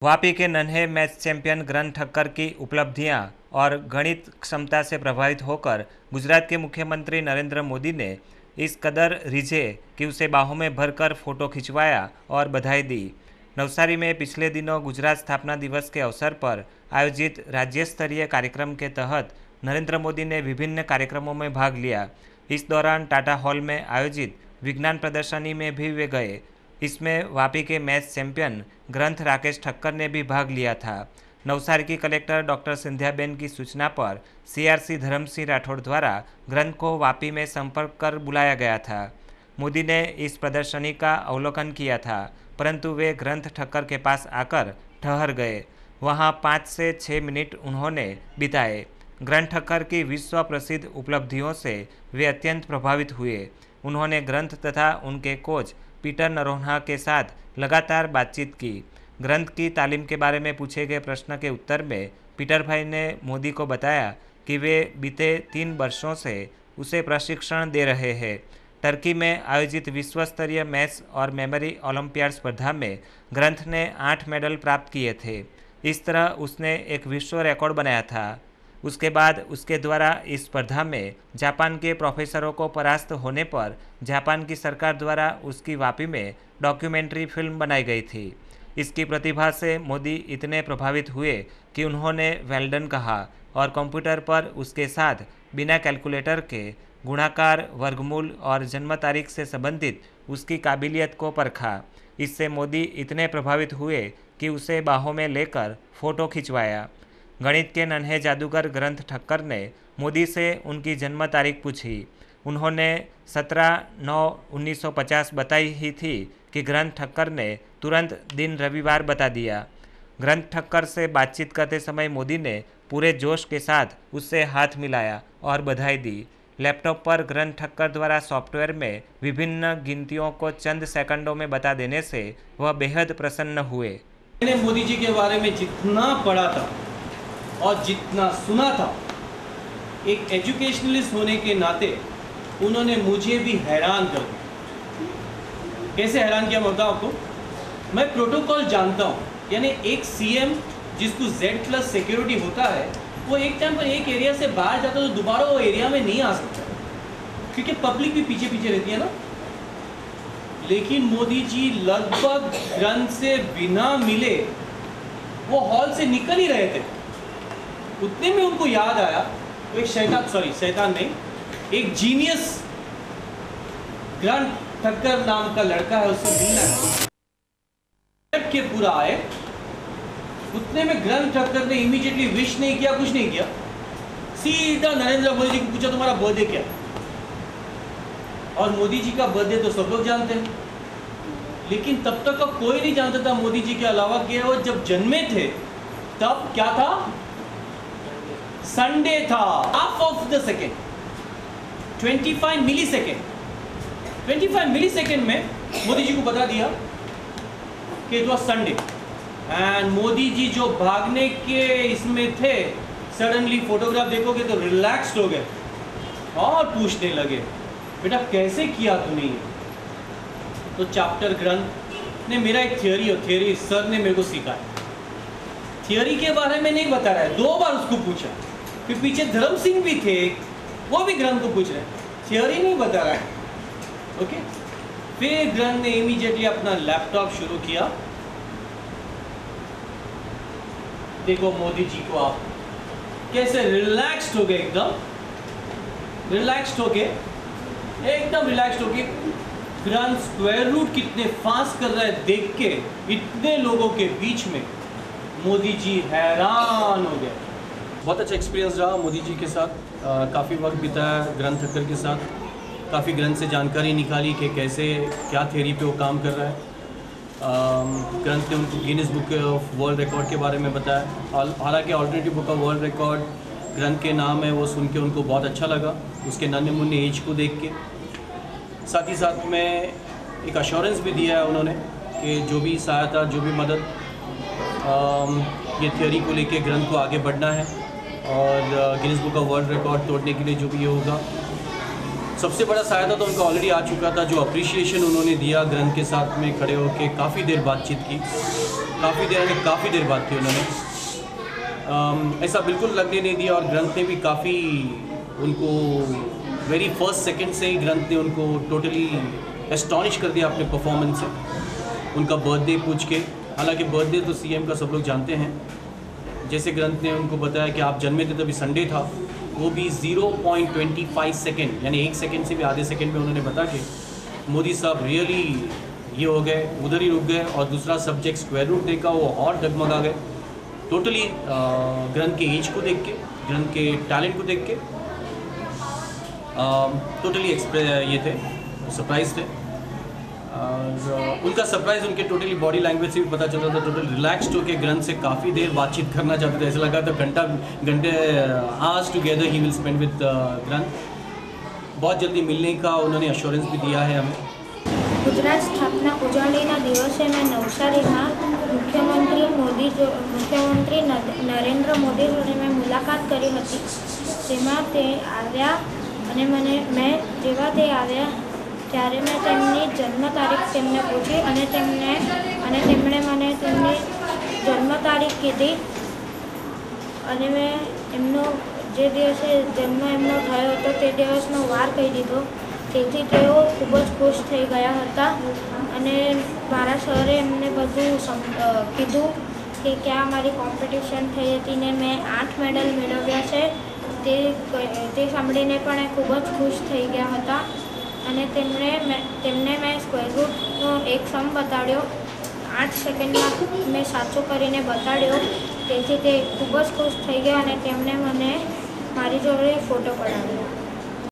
वापी के नन्हे match champion ग्रंथ ठक्कर की उपलब्धियां और गणित क्षमता से प्रभावित होकर गुजरात के मुख्यमंत्री नरेंद्र मोदी ने इस कदर रिझे कि उसे बाहों में भरकर फोटो खिंचवाया और बधाई दी। नवसारी में पिछले दिनों गुजरात स्थापना दिवस के अवसर पर आयोजित राज्य स्तरीय कार्यक्रम के तहत नरेंद्र मोदी ने विभिन्न कार्यक्रमों में भाग लिया। इस दौरान टाटा हॉल में आयोजित विज्ञान प्रदर्शनी में भी वे गए। इसमें वापी के मैच चैंपियन ग्रंथ राकेश ठक्कर ने भी भाग लिया था। नवसारी की कलेक्टर डॉक्टर सिंधियाबेन की सूचना पर सीआरसी धर्मसिंह राठौड़ द्वारा ग्रंथ को वापी में संपर्क कर बुलाया गया था। मोदी ने इस प्रदर्शनी का अवलोकन किया था, परंतु वे ग्रंथ ठक्कर के पास आकर ठहर गए। वहां 5 से 6 मिनट उन्होंने बिताए। ग्रंथ ठक्कर की विश्व प्रसिद्ध उपलब्धियों से वे अत्यंत प्रभावित हुए। उन्होंने ग्रंथ तथा उनके कोच पीटर नरोन्हा के साथ लगातार बातचीत की। ग्रंथ की तालीम के बारे में पूछे गए प्रश्न के उत्तर में पीटर भाई ने मोदी को बताया कि वे बीते 3 वर्षों से उसे प्रशिक्षण दे रहे हैं। टर्की में आयोजित विश्व स्तरीय मैथ्स और मेमोरी ओलंपियाड स्पर्धा में ग्रंथ ने 8 मेडल प्राप्त किए थे। इस तरह उसने एक विश्व रिकॉर्ड बनाया था। उसके बाद उसके द्वारा इस स्पर्धा में जापान के प्रोफेसरों को परास्त होने पर जापान की सरकार द्वारा उसकी वापी में डॉक्यूमेंट्री फिल्म बनाई गई थी। इसकी प्रतिभा से मोदी इतने प्रभावित हुए कि उन्होंने वेल डन कहा और कंप्यूटर पर उसके साथ बिना कैलकुलेटर के गुणाकार, वर्गमूल और जन्म तारीख से संबंधित उसकी काबिलियत को परखा। इससे मोदी इतने प्रभावित हुए कि उसे बाहों में लेकर फोटो खिंचवाया। गणित के नन्हे जादूगर ग्रंथ ठक्कर ने मोदी से उनकी जन्म तारीख पूछी। उन्होंने 17/9/1950 बताई ही थी कि ग्रंथ ठक्कर ने तुरंत दिन रविवार बता दिया। ग्रंथ ठक्कर से बातचीत करते समय मोदी ने पूरे जोश के साथ उससे हाथ मिलाया और बधाई दी। लैपटॉप पर ग्रंथ ठक्कर द्वारा सॉफ्टवेयर में विभिन्न गिनतियों को चंद सेकंडों में बता देने से वह बेहद प्रसन्न हुए। मैंने मोदी जी के बारे में जितना पढ़ा था और जितना सुना था, एक एजुकेशनलिस्ट होने के नाते उन्होंने मुझे भी हैरान कर दिया। कैसे हैरान किया मैं बताऊं आपको। मैं प्रोटोकॉल जानता हूं, यानी एक सीएम जिसको Z+ सिक्योरिटी होता है, वो एक टाइम पर एक एरिया से बाहर जाता है तो दोबारा वो एरिया में नहीं आ सकता, क्योंकि पब्लिक भी पीछे पीछे रहती है ना। लेकिन मोदी जी लगभग ग्रंथ से बिना मिले वो हॉल से निकल ही रहे थे। उतने में उनको याद आया, एक शैतान नहीं, एक जीनियस ग्रंथ ठक्कर नाम का लड़का है, उससे मिलना है। के पूरा आए, उतने में ग्रंथ ठक्कर ने इमीडिएटली विश नहीं किया, कुछ नहीं किया, सीधा नरेंद्र मोदी जी को पूछा तुम्हारा बर्थडे क्या। और मोदी जी का बर्थडे तो सब लोग जानते हैं, लेकिन तब तक का कोई नहीं जानता था मोदी जी के अलावा कि वो जब जन्मे थे तब क्या था, संडे था। Half of the second, 25 millisecond में मोदी जी को बता दिया कि it was Sunday. And Modi ji जो भागने के इसमें थे, सडनली फोटोग्राफ देखोगे तो रिलैक्स्ड हो गए और पूछने लगे बेटा कैसे किया तूने ये। तो चैप्टर ग्रंथ ने मेरा एक थियोरी सर ने मेरे को सिखाया। थियोरी के बारे में नहीं बता रहा है, 2 बार उसको पूछा, फिर पीछे धर्म सिंह भी थे, वो भी ग्रंथ को पूछ रहे हैं, थियोरी नहीं बता रहा है। ओके, फिर ग्रंथ ने इमीडिएटली अपना लैपटॉप शुरू किया। देखो मोदी जी को आप कैसे रिलैक्स्ड हो गए, एकदम रिलैक्स्ड हो गए। ग्रंथ स्क्वायर रूट कितने फास्ट कर रहा है देख के इतने लोगों के बीच में मोदी जी हैरान हो गए। बहुत अच्छा एक्सपीरियंस रहा मोदी जी के साथ। काफ़ी वक्त बिताया ग्रंथ ठक्कर के साथ, काफ़ी ग्रंथ से जानकारी निकाली कि कैसे क्या थ्योरी पे वो काम कर रहा है। ग्रंथ ने उनको Guinness book of world record के बारे में बताया। हालांकि alternative book of world record ग्रंथ के नाम है, वो सुन के उनको बहुत अच्छा लगा, उसके नन्हे मुन्ने एज को देख के। साथ ही साथ में एक अश्योरेंस भी दिया है उन्होंने कि जो भी सहायता, जो भी मदद, ये थ्योरी को लेके ग्रंथ को आगे बढ़ना है और Guinness book of world record तोड़ने के लिए जो भी ये होगा सबसे बड़ा सहायता तो उनका ऑलरेडी आ चुका था, जो अप्रिशिएशन उन्होंने दिया ग्रंथ के साथ में खड़े होकर काफ़ी देर बातचीत की, काफ़ी देर बात की उन्होंने। ऐसा बिल्कुल लगने नहीं दिया और ग्रंथ ने भी काफ़ी उनको वेरी फर्स्ट सेकंड से ही ग्रंथ ने उनको टोटली एस्टॉनिश कर दिया अपने परफॉर्मेंस से। उनका बर्थडे पूछ के, हालांकि बर्थडे तो सीएम का सब लोग जानते हैं, जैसे ग्रंथ ने उनको बताया कि आप जन्मे थे तभी संडे था, वो भी 0.25 सेकेंड यानी 1 सेकेंड से भी आधे सेकेंड में उन्होंने बता के मोदी साहब रियली ये हो गए, उधर ही रुक गए। और दूसरा सब्जेक्ट स्क्वायर रूट देखा, वो और डगमगा गए टोटली ग्रंथ के एज को देख के, ग्रंथ के टैलेंट को देख के टोटली ये थे, सरप्राइज थे। और उनका सरप्राइज उनके टोटली बॉडी लैंग्वेज से भी पता चलता था, टोटल रिलैक्स्ड होकर ग्रंथ से काफ़ी देर बातचीत करना चाहते थे। ऐसा लगा था घंटे hours together he will spend with ग्रंथ। बहुत जल्दी मिलने का उन्होंने एश्योरेंस भी दिया है हमें। गुजरात स्थापना उजवણીના દિવસે मैं નવસારીમાં મુખ્યમંત્રી નરેન્દ્ર મોદી જોડે મેં મુલાકાત કરી હતી। તેમાં તે આવ્યા અને મેં જેવા તે આવ્યા ત્યારે મેં તેમની જન્મ તારીખ તેમને પૂછી અને તેમણે મને તેમની જન્મ તારીખ કીધી અને મેં એમનો જે દિવસે જન્મ એમનો થયો હતો તે દિવસનો વાર કહી દીધો। તેથી તેઓ ખૂબ જ ખુશ થઈ ગયા હતા અને મારા સરે એમને બધું કીધું કે ક્યાં મારી કોમ્પિટિશન થઈ હતી ને મેં 8 મેડલ મેળવ્યા છે। તે સાંભળીને પણ એ ખૂબ જ ખુશ થઈ ગયા હતા અને તેમને મેં સ્ક્વેર રૂટનો એક સમ બતાડ્યો, 8 સેકન્ડમાં મેં સાચો કરીને બતાડ્યો। તેથી તે ખૂબ જ ખુશ થઈ ગયા અને તેમણે મને મારી જોડે ફોટો પડાવ્યો।